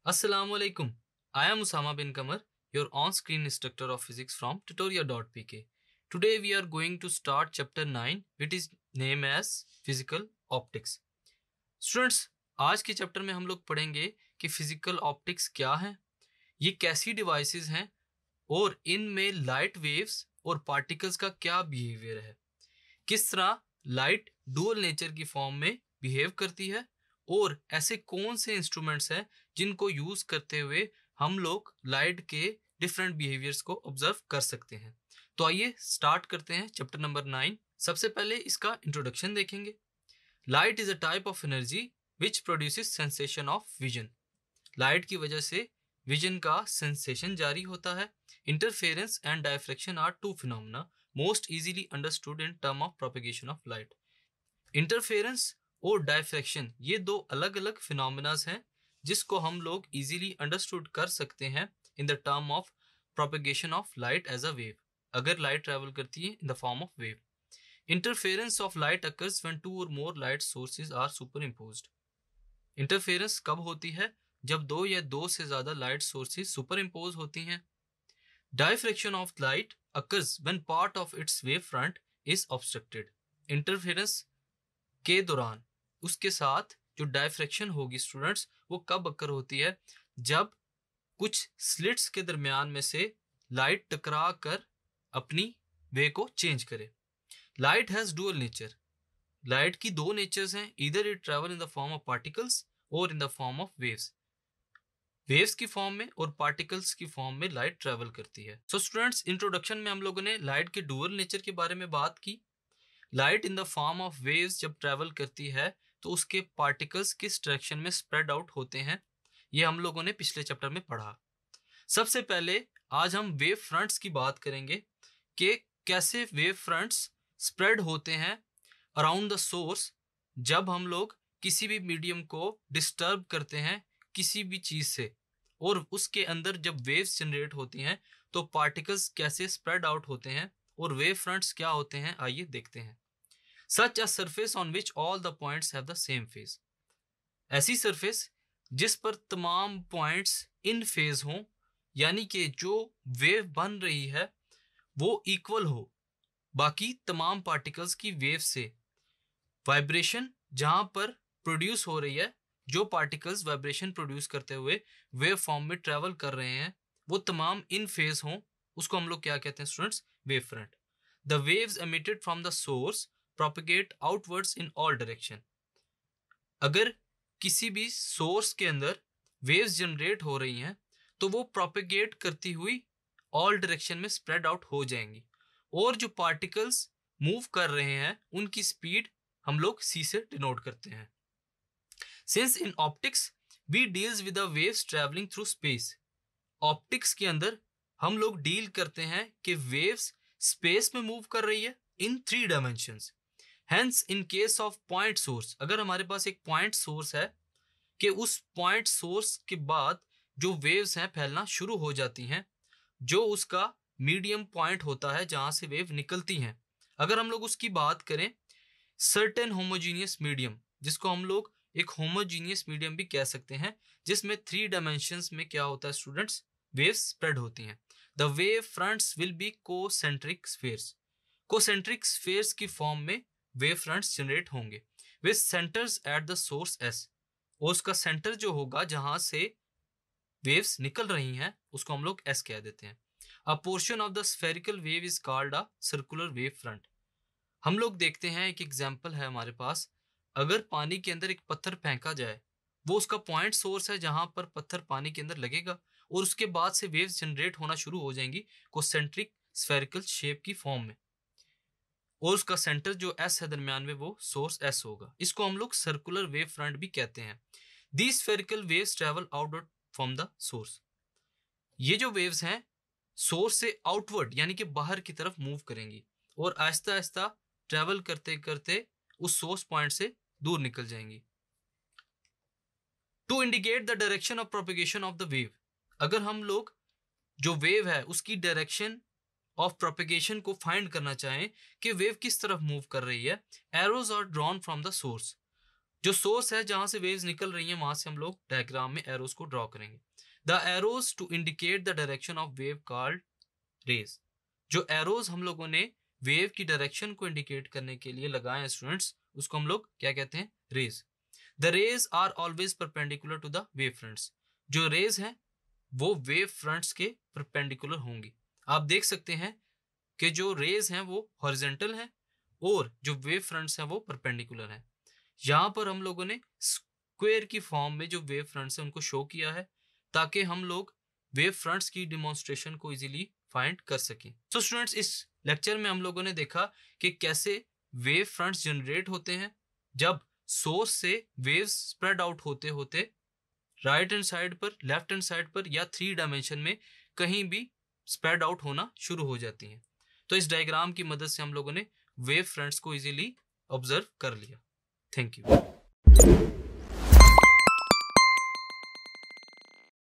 Assalamualaikum. I am Usama bin Kamar, your on-screen instructor of physics from tutorial.pk. Today we are going to start chapter 9, which is named as physical optics. Students, आज के chapter में हम लोग पढ़ेंगे कि physical optics क्या है, ये कैसी डिवाइसेस हैं और इनमें लाइट वेव्स और पार्टिकल्स का क्या बिहेवियर है, किस तरह लाइट डुअल नेचर की फॉर्म में बिहेव करती है और ऐसे कौन से इंस्ट्रूमेंट्स हैं जिनको यूज करते हुए हम लोग लाइट के डिफरेंट बिहेवियर्स को ऑब्जर्व कर सकते हैं। तो आइए स्टार्ट करते हैं चैप्टर नंबर 9। सबसे पहले इसका इंट्रोडक्शन देखेंगे। Light is a type of energy which produces sensation of vision. Light की वजह से विजन का सेंसेशन जारी होता है। Interference and diffraction are two phenomena most easily understood in term of propagation of light. Interference और diffraction ये दो अलग अलग फिनोमेनास हैं जिसको हम लोग इजीली अंडरस्टूड कर सकते हैं in the term of propagation of light as a wave, अगर लाइट ट्रेवल करती है in the form of wave. Interference of light occurs when two और more light sources are superimposed. Interference कब होती है? जब दो या दो से ज्यादा लाइट सोर्सेज सुपरइम्पोज होती हैं। Diffraction of light occurs when part of its wave front is obstructed. Interference के दौरान उसके साथ जो डायफ्रैक्शन होगी स्टूडेंट्स, वो कब अकर होती है? जब कुछ स्लिट्स के दरमियान में से लाइट टकरा कर अपनी वे को चेंज करे। Light has dual nature. Light की दो नेचर्स हैं, either it travel in the form of particles और in the form of waves. Waves की फॉर्म में और पार्टिकल्स की फॉर्म में लाइट ट्रेवल करती है। सो स्टूडेंट्स, इंट्रोडक्शन में हम लोगों ने लाइट के डुअल नेचर के बारे में बात की। Light in the form of waves जब ट्रेवल करती है तो उसके पार्टिकल्स किस डायरेक्शन में स्प्रेड आउट होते हैं, ये हम लोगों ने पिछले चैप्टर में पढ़ा। सबसे पहले आज हम वेव फ्रंट्स की बात करेंगे कि कैसे वेव फ्रंट्स स्प्रेड होते हैं अराउंड द सोर्स जब हम लोग किसी भी मीडियम को डिस्टर्ब करते हैं किसी भी चीज से, और उसके अंदर जब वेव्स जनरेट होती हैं तो पार्टिकल्स कैसे स्प्रेड आउट होते हैं और वेव फ्रंट्स क्या होते हैं, आइए देखते हैं। Such a surface on which all the points have the same phase। ऐसी सरफेस जिस पर तमाम पॉइंट्स इन फेज हों, यानी कि जो वेव बन रही है वो इक्वल हो बाकी तमाम पार्टिकल्स की वेव से। वाइब्रेशन जहां पर प्रोड्यूस हो रही है, जो पार्टिकल्स वाइब्रेशन प्रोड्यूस करते हुए वेव फॉर्म में ट्रेवल कर रहे हैं, वो तमाम इन फेज हों, उसको हम लोग क्या कहते हैं students? Wave front. The waves emitted from the source propagate outwards in all direction. अगर किसी भी सोर्स के अंदर वेव्स जनरेट हो रही हैं तो वो प्रोपेगेट करती हुई ऑल डायरेक्शन में स्प्रेड आउट हो जाएंगी, और जो पार्टिकल्स मूव कर रहे हैं उनकी स्पीड हम लोग सी से डिनोट करते हैं। Since in optics we deals with the waves travelling through space. Optics के अंदर हम लोग डील करते हैं कि वेव्स स्पेस में मूव कर रही है इन 3 dimensions. Hence, in case of point source, अगर हमारे पास एक पॉइंट सोर्स है कि उस पॉइंट सोर्स के बाद जो वेव्स हैं फैलना शुरू हो जाती हैं, जो उसका मीडियम पॉइंट होता है जहां से वेव निकलती हैं। अगर हम लोग उसकी बात करें, सर्टेन होमोजीनियस मीडियम, जिसको हम लोग एक होमोजीनियस मीडियम भी कह सकते हैं, जिसमें 3 डायमेंशंस में क्या होता है स्टूडेंट्स? वेव्स स्प्रेड होती हैं। The wave fronts will be concentric spheres. Concentric spheres की फॉर्म में वेव फ्रंट्स जनरेट होंगे with centres at the source S, और उसका सेंटर जो होगा जहां से वेव्स निकल रही हैं उसको हम लोग एस कह देते हैं। अ portion of the spherical wave is called a circular wave front. हम लोग देखते हैं, एक एग्जांपल है हमारे पास, अगर पानी के अंदर एक पत्थर फेंका जाए, वो उसका पॉइंट सोर्स है जहां पर पत्थर पानी के अंदर लगेगा और उसके बाद से वेव्स जनरेट होना शुरू हो जाएंगी कोसेंट्रिक स्फेरिकल शेप की फॉर्म में, और उसका सेंटर जो एस है दरमियान में वो सोर्स एस होगा। इसको हम लोग सर्कुलर वेव फ्रंट भी कहते हैं। The spherical waves travel outward from the source. ये जो वेव्स हैं सोर्स से आउटवर्ड यानी कि बाहर की तरफ मूव करेंगी और आहिस्ता आहिस्ता ट्रेवल करते करते उस सोर्स पॉइंट से दूर निकल जाएंगी। To indicate the direction of propagation of the wave, अगर हम लोग जो वेव है उसकी डायरेक्शन ऑफ प्रोपेगेशन को फाइंड करना चाहें कि वेव किस तरफ मूव कर रही है, arrows are drawn from the source. जो सोर्स है जहां से वेव्स निकल रही हैं वहां से हम लोग डायग्राम में एरोज को ड्रॉ करेंगे। The arrows to indicate the direction of wave called rays. जो एरोज हम लोगों ने वेव की डायरेक्शन को इंडिकेट करने के लिए लगाए हैं स्टूडेंट्स, उसको हम लोग क्या कहते हैं? Rays. The rays are always perpendicular to the wave fronts. जो रेज हैं वो वेव फ्रंट्स के परपेंडिकुलर होंगी। आप देख सकते हैं कि जो रेज हैं वो हॉरिजेंटल हैं और जो वेव फ्रंट्स हैं वो परपेंडिकुलर हैं। यहाँ पर हम लोगों ने स्क्वायर की फॉर्म में जो वेव फ्रंट्स हैं उनको शो किया है ताकि हम लोग वेव फ्रंट्स की डिमॉन्स्ट्रेशन को इजीली फाइंड कर सकें। तो स्टूडेंट्स, इस लेक्चर में हम लोगों ने देखा कि कैसे वेव फ्रंट्स जनरेट होते हैं जब सोर्स से वेव्स स्प्रेड आउट होते होते राइट हैंड साइड पर, लेफ्ट हैंड साइड पर या 3 डायमेंशन में कहीं भी स्प्रेड आउट होना शुरू हो जाती हैं। तो इस डायग्राम की मदद से हम लोगों ने वेव फ्रंट्स को इजीली ऑब्जर्व कर लिया। Thank you.